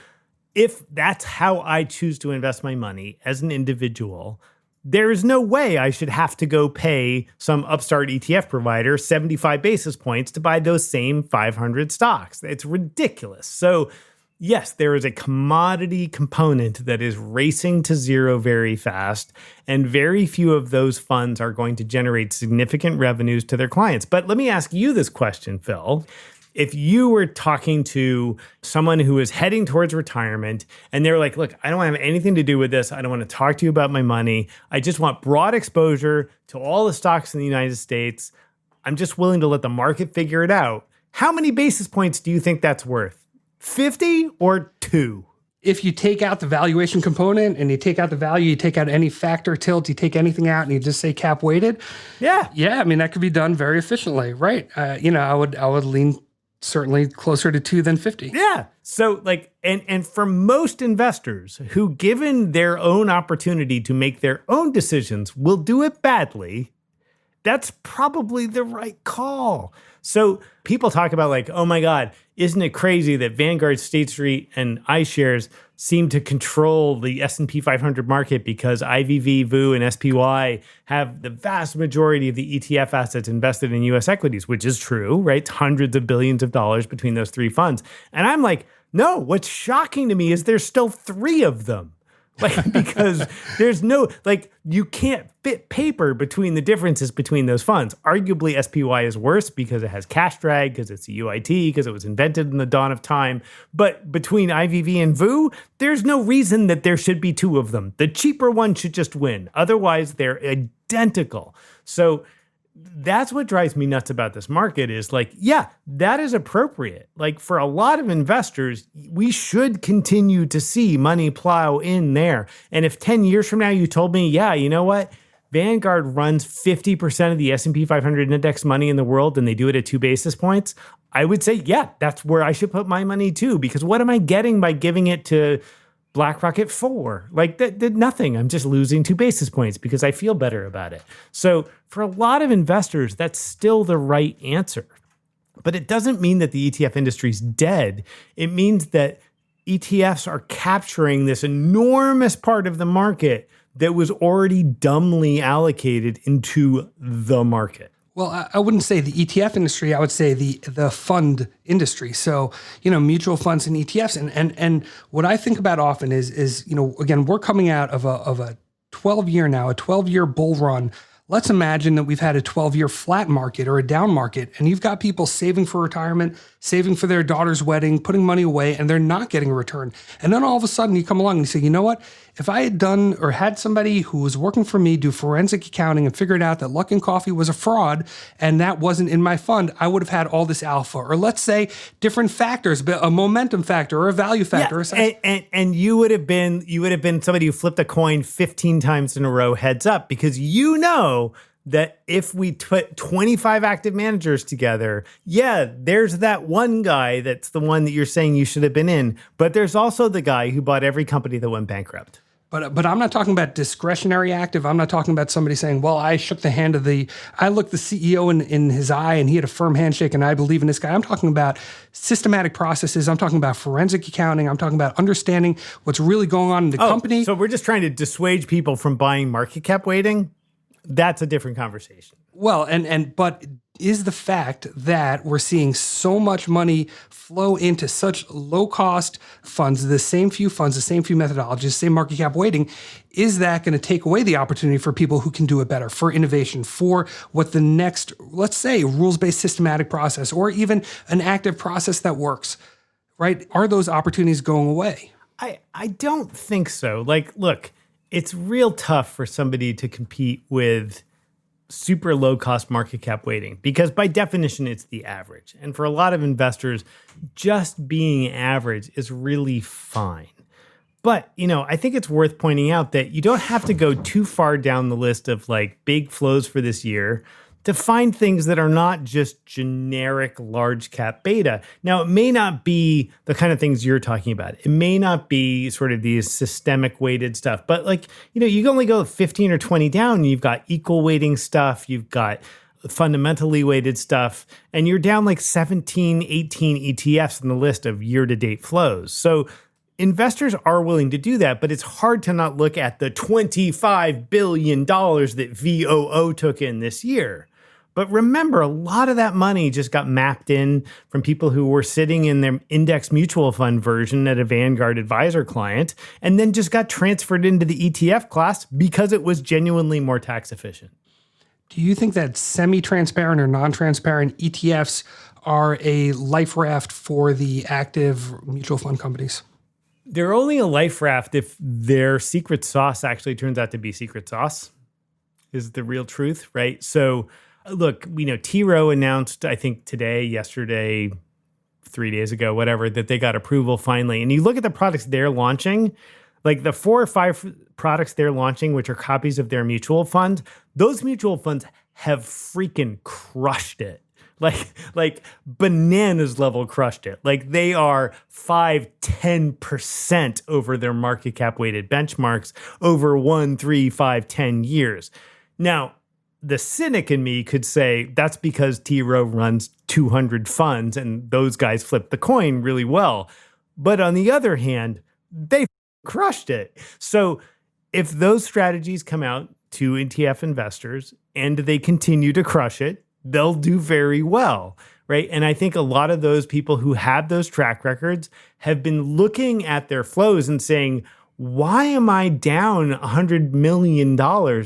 if that's how I choose to invest my money as an individual, there is no way I should have to go pay some upstart ETF provider 75 basis points to buy those same 500 stocks. It's ridiculous. So yes, there is a commodity component that is racing to zero very fast, and very few of those funds are going to generate significant revenues to their clients. But let me ask you this question, Phil. If you were talking to someone who is heading towards retirement and they're like, look, I don't have anything to do with this. I don't want to talk to you about my money. I just want broad exposure to all the stocks in the United States. I'm just willing to let the market figure it out. How many basis points do you think that's worth? 50 or 2? If you take out the valuation component and you take out the value, you take out any factor tilt, you take anything out and you just say cap weighted. Yeah. I mean, that could be done very efficiently, right? I would lean certainly closer to 2 than 50. Yeah. So and for most investors who, given their own opportunity to make their own decisions, will do it badly, that's probably the right call. So people talk about like, oh my God, isn't it crazy that Vanguard, State Street, and iShares seem to control the S&P 500 market because IVV, VU, and SPY have the vast majority of the ETF assets invested in U.S. equities, which is true, right? Hundreds of billions of dollars between those three funds. And I'm like, no, what's shocking to me is there's still three of them. Like, because there's no, like, you can't fit paper between the differences between those funds. Arguably, SPY is worse because it has cash drag, because it's a UIT, because it was invented in the dawn of time. But between IVV and VU, there's no reason that there should be two of them. The cheaper one should just win. Otherwise, they're identical. So that's what drives me nuts about this market is like, yeah, that is appropriate. Like for a lot of investors, we should continue to see money plow in there. And if 10 years from now you told me, yeah, you know what? Vanguard runs 50% of the S&P 500 index money in the world and they do it at 2 basis points, I would say, yeah, that's where I should put my money too. Because what am I getting by giving it to BlackRock at 4? Like that did nothing. I'm just losing 2 basis points because I feel better about it. So for a lot of investors, that's still the right answer. But it doesn't mean that the ETF industry is dead. It means that ETFs are capturing this enormous part of the market that was already dumbly allocated into the market. Well, I wouldn't say the ETF industry. I would say the fund industry. So, mutual funds and ETFs. And what I think about often is again, we're coming out of a 12-year bull run. Let's imagine that we've had a 12-year flat market or a down market, and you've got people saving for retirement, saving for their daughter's wedding, putting money away, and they're not getting a return. And then all of a sudden you come along and you say, you know what? If I had done or had somebody who was working for me do forensic accounting and figured out that Luckin Coffee was a fraud and that wasn't in my fund, I would have had all this alpha. Or let's say different factors, a momentum factor or a value factor. Yeah, and you would have been somebody who flipped a coin 15 times in a row heads up, because you know that if we put 25 active managers together, yeah, there's that one guy that's the one that you're saying you should have been in, but there's also the guy who bought every company that went bankrupt. But I'm not talking about discretionary active. I'm not talking about somebody saying, well, I shook the hand of I looked the CEO in his eye and he had a firm handshake and I believe in this guy. I'm talking about systematic processes. I'm talking about forensic accounting. I'm talking about understanding what's really going on in the company. So we're just trying to dissuade people from buying market cap weighting? That's a different conversation. Well, but is the fact that we're seeing so much money flow into such low-cost funds, the same few funds, the same few methodologies, same market cap weighting, is that going to take away the opportunity for people who can do it better, for innovation, for what the next, let's say, rules-based systematic process, or even an active process that works, right? Are those opportunities going away? I don't think so. Like, look, it's real tough for somebody to compete with super low cost market cap weighting because by definition, it's the average. And for a lot of investors, just being average is really fine. But, I think it's worth pointing out that you don't have to go too far down the list of like big flows for this year to find things that are not just generic large cap beta. Now, it may not be the kind of things you're talking about. It may not be sort of these systemic weighted stuff, but like, you can only go 15 or 20 down. You've got equal weighting stuff. You've got fundamentally weighted stuff, and you're down like 17, 18 ETFs in the list of year-to-date flows. So investors are willing to do that, but it's hard to not look at the $25 billion that VOO took in this year. But remember, a lot of that money just got mapped in from people who were sitting in their index mutual fund version at a Vanguard advisor client, and then just got transferred into the ETF class because it was genuinely more tax efficient. Do you think that semi-transparent or non-transparent ETFs are a life raft for the active mutual fund companies? They're only a life raft if their secret sauce actually turns out to be secret sauce, is the real truth, right? So look, T. Rowe announced, I think yesterday, 3 days ago, whatever, that they got approval finally. And you look at the products they're launching, like the 4 or 5 products they're launching, which are copies of their mutual fund, those mutual funds have freaking crushed it. Like bananas level crushed it. Like they are 5-10% over their market cap weighted benchmarks over 1, 3, 5, 10 years. Now, the cynic in me could say that's because T. Rowe runs 200 funds and those guys flip the coin really well. But on the other hand, they crushed it. So if those strategies come out to ETF investors and they continue to crush it, they'll do very well, right? And I think a lot of those people who have those track records have been looking at their flows and saying, why am I down $100 million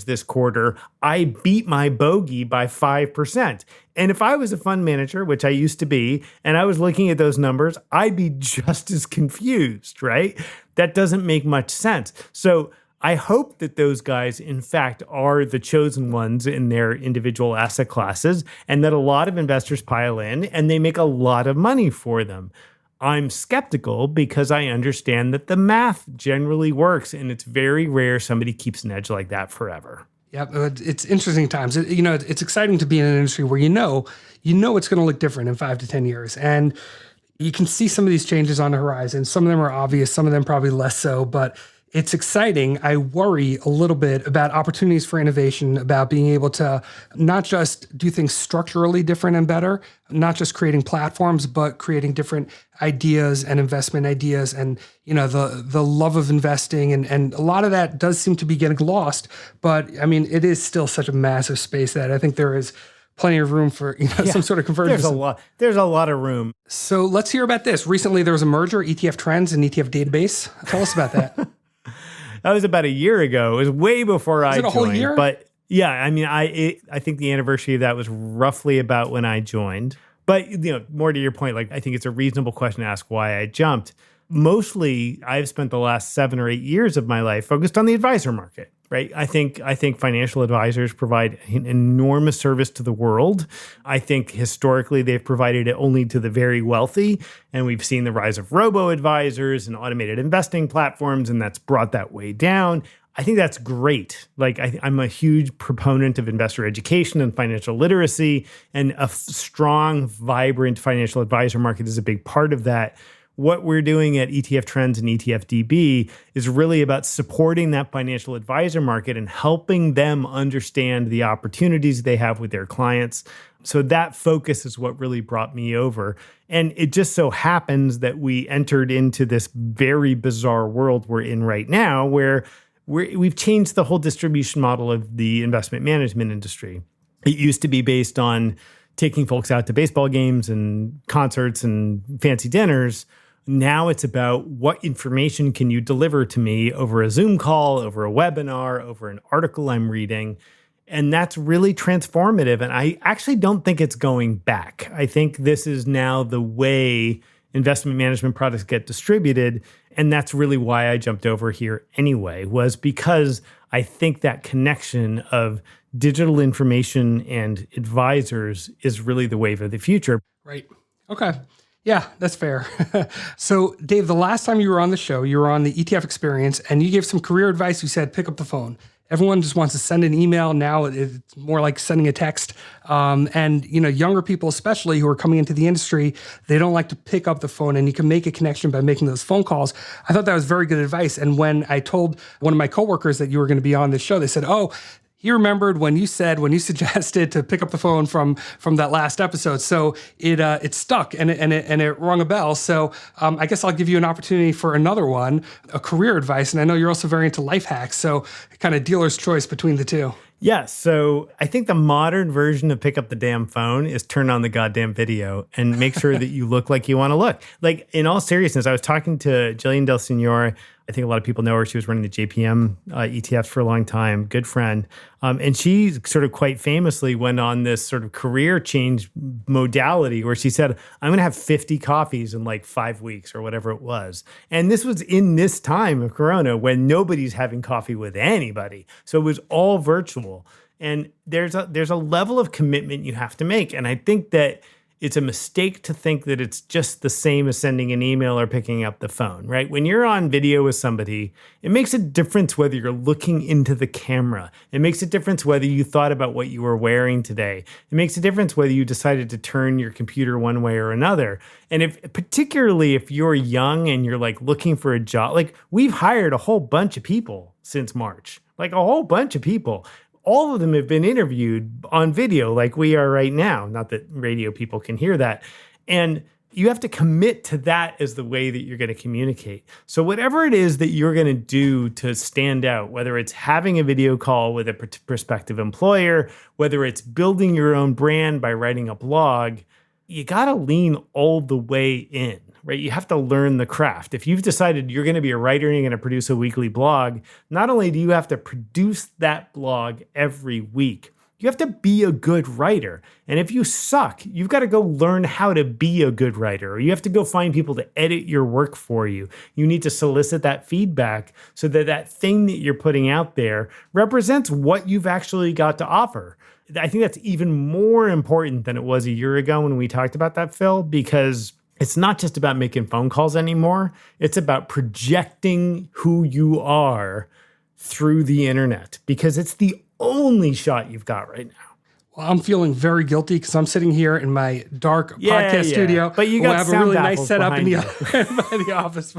this quarter? I beat my bogey by 5%. And if I was a fund manager, which I used to be, and I was looking at those numbers, I'd be just as confused, right? That doesn't make much sense. So I hope that those guys, in fact, are the chosen ones in their individual asset classes, and that a lot of investors pile in and they make a lot of money for them. I'm skeptical because I understand that the math generally works, and it's very rare somebody keeps an edge like that forever. Yeah, it's interesting times. It's exciting to be in an industry where you know it's going to look different in 5 to 10 years, and you can see some of these changes on the horizon. Some of them are obvious, some of them probably less so, but it's exciting. I worry a little bit about opportunities for innovation, about being able to not just do things structurally different and better, not just creating platforms, but creating different ideas and investment ideas, and the love of investing, and a lot of that does seem to be getting lost. But I mean, it is still such a massive space that I think there is plenty of room for some sort of convergence. There's a lot of room. So let's hear about this. Recently, there was a merger, ETF Trends and ETF Database. Tell us about that. That was about a year ago. It was way before I joined. Was it a whole year? But yeah, I mean, I think the anniversary of that was roughly about when I joined. But more to your point, like I think it's a reasonable question to ask why I jumped. Mostly, I've spent the last 7 or 8 years of my life focused on the advisor market, right? I think financial advisors provide an enormous service to the world. I think historically they've provided it only to the very wealthy, and we've seen the rise of robo-advisors and automated investing platforms, and that's brought that way down. I think that's great. Like I'm a huge proponent of investor education and financial literacy, and a strong, vibrant financial advisor market is a big part of that. What we're doing at ETF Trends and ETF DB is really about supporting that financial advisor market and helping them understand the opportunities they have with their clients. So that focus is what really brought me over. And it just so happens that we entered into this very bizarre world we're in right now, where we've changed the whole distribution model of the investment management industry. It used to be based on taking folks out to baseball games and concerts and fancy dinners. Now it's about what information can you deliver to me over a Zoom call, over a webinar, over an article I'm reading. And that's really transformative. And I actually don't think it's going back. I think this is now the way investment management products get distributed. And that's really why I jumped over here anyway, was because I think that connection of digital information and advisors is really the wave of the future. Right. Okay. Yeah, that's fair. So, Dave, the last time you were on the show, you were on the ETF Experience, and you gave some career advice. You said, pick up the phone. Everyone just wants to send an email. Now it's more like sending a text. And younger people, especially who are coming into the industry, they don't like to pick up the phone, and you can make a connection by making those phone calls. I thought that was very good advice. And when I told one of my coworkers that you were going to be on this show, they said, "Oh, he remembered when you suggested to pick up the phone from that last episode." So it stuck and it rung a bell. So I guess I'll give you an opportunity for another one, a career advice. And I know you're also very into life hacks. So kind of dealer's choice between the two. Yeah, so I think the modern version of pick up the damn phone is turn on the goddamn video and make sure that you look like you want to look. Like, in all seriousness, I was talking to Jillian Del Signore. I think a lot of people know her. She was running the JPM ETFs for a long time, good friend. And she sort of quite famously went on this sort of career change modality where she said, I'm going to have 50 coffees in like 5 weeks or whatever it was. And this was in this time of Corona when nobody's having coffee with anybody. So it was all virtual. And there's a level of commitment you have to make. And I think that it's a mistake to think that it's just the same as sending an email or picking up the phone, right? When you're on video with somebody, it makes a difference whether you're looking into the camera. It makes a difference whether you thought about what you were wearing today. It makes a difference whether you decided to turn your computer one way or another. And particularly if you're young and you're like looking for a job, like we've hired a whole bunch of people since March, like a whole bunch of people. all of them have been interviewed on video like we are right now. Not that radio people can hear that. And you have to commit to that as the way that you're going to communicate. So whatever it is that you're going to do to stand out, whether it's having a video call with a prospective employer, whether it's building your own brand by writing a blog, you got to lean all the way in, right? You have to learn the craft. If you've decided you're going to be a writer and you're going to produce a weekly blog, not only do you have to produce that blog every week, you have to be a good writer. And if you suck, you've got to go learn how to be a good writer, or you have to go find people to edit your work for you. You need to solicit that feedback so that that thing that you're putting out there represents what you've actually got to offer. I think that's even more important than it was a year ago when we talked about that, Phil, because it's not just about making phone calls anymore. It's about projecting who you are through the internet, because it's the only shot you've got right now. Well, I'm feeling very guilty because I'm sitting here in my dark podcast studio. But you got I have a sound really nice baffles setup in behind the office.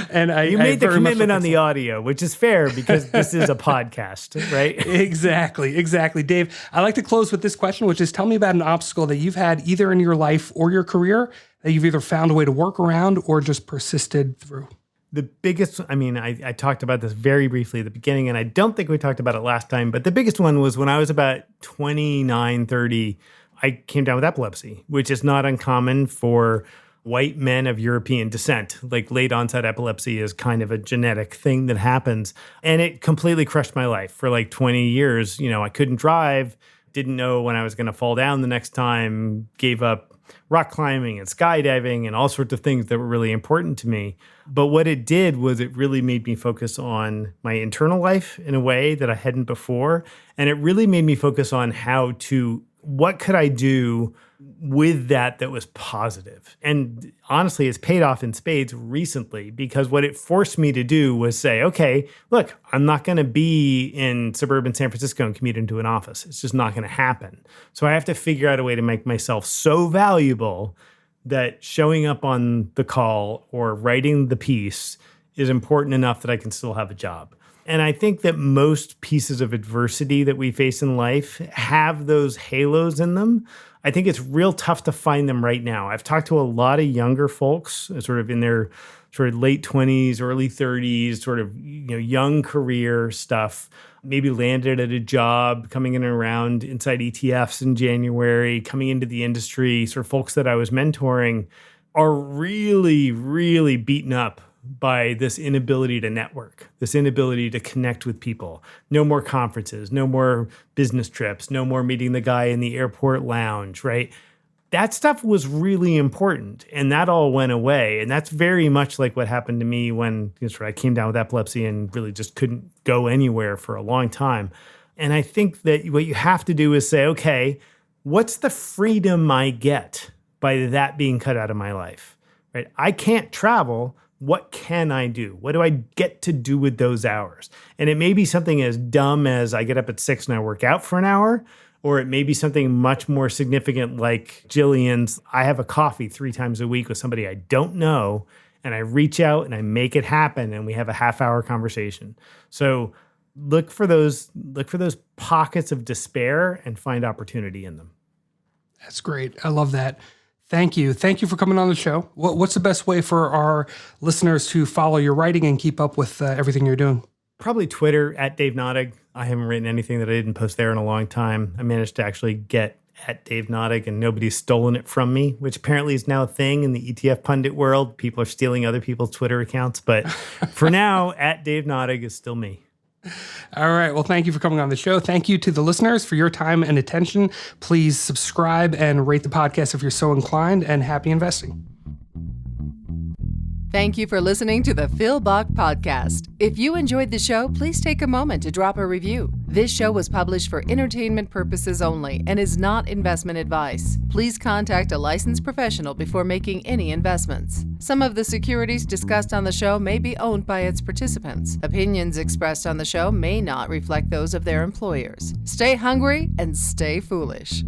And you made the commitment on the audio, which is fair because this is a podcast, right? Exactly. Dave, I like to close with this question, which is, tell me about an obstacle that you've had either in your life or your career that you've either found a way to work around or just persisted through. The biggest, I talked about this very briefly at the beginning, and I don't think we talked about it last time, but the biggest one was when I was about 29, 30, I came down with epilepsy, which is not uncommon for white men of European descent. Like late onset epilepsy is kind of a genetic thing that happens. And it completely crushed my life for like 20 years. I couldn't drive, didn't know when I was going to fall down the next time, gave up rock climbing and skydiving and all sorts of things that were really important to me. But what it did was it really made me focus on my internal life in a way that I hadn't before. And it really made me focus on what could I do with that was positive. And honestly, it's paid off in spades recently, because what it forced me to do was say, okay, look, I'm not going to be in suburban San Francisco and commute into an office. It's just not going to happen. So I have to figure out a way to make myself so valuable that showing up on the call or writing the piece is important enough that I can still have a job. And I think that most pieces of adversity that we face in life have those halos in them. I think it's real tough to find them right now. I've talked to a lot of younger folks, sort of in their sort of late 20s, early 30s, sort of young career stuff, maybe landed at a job, coming in and around inside ETFs in January, coming into the industry, sort of folks that I was mentoring are really, really beaten up by this inability to network, this inability to connect with people. No more conferences, no more business trips, no more meeting the guy in the airport lounge, right? That stuff was really important, and that all went away. And that's very much like what happened to me when I came down with epilepsy and really just couldn't go anywhere for a long time. And I think that what you have to do is say, okay, what's the freedom I get by that being cut out of my life, right? I can't travel. What can I do? What do I get to do with those hours? And it may be something as dumb as I get up at 6 and I work out for an hour, or it may be something much more significant like Jillian's. I have a coffee 3 times a week with somebody I don't know, and I reach out and I make it happen, and we have a half-hour conversation. So look for those pockets of despair and find opportunity in them. That's great. I love that. Thank you. Thank you for coming on the show. What's the best way for our listeners to follow your writing and keep up with everything you're doing? Probably Twitter, @DaveNadig. I haven't written anything that I didn't post there in a long time. I managed to actually get @DaveNadig, and nobody's stolen it from me, which apparently is now a thing in the ETF pundit world. People are stealing other people's Twitter accounts. But for now, @DaveNadig is still me. All right. Well, thank you for coming on the show. Thank you to the listeners for your time and attention. Please subscribe and rate the podcast if you're so inclined, and happy investing. Thank you for listening to the Phil Bach Podcast. If you enjoyed the show, please take a moment to drop a review. This show was published for entertainment purposes only and is not investment advice. Please contact a licensed professional before making any investments. Some of the securities discussed on the show may be owned by its participants. Opinions expressed on the show may not reflect those of their employers. Stay hungry and stay foolish.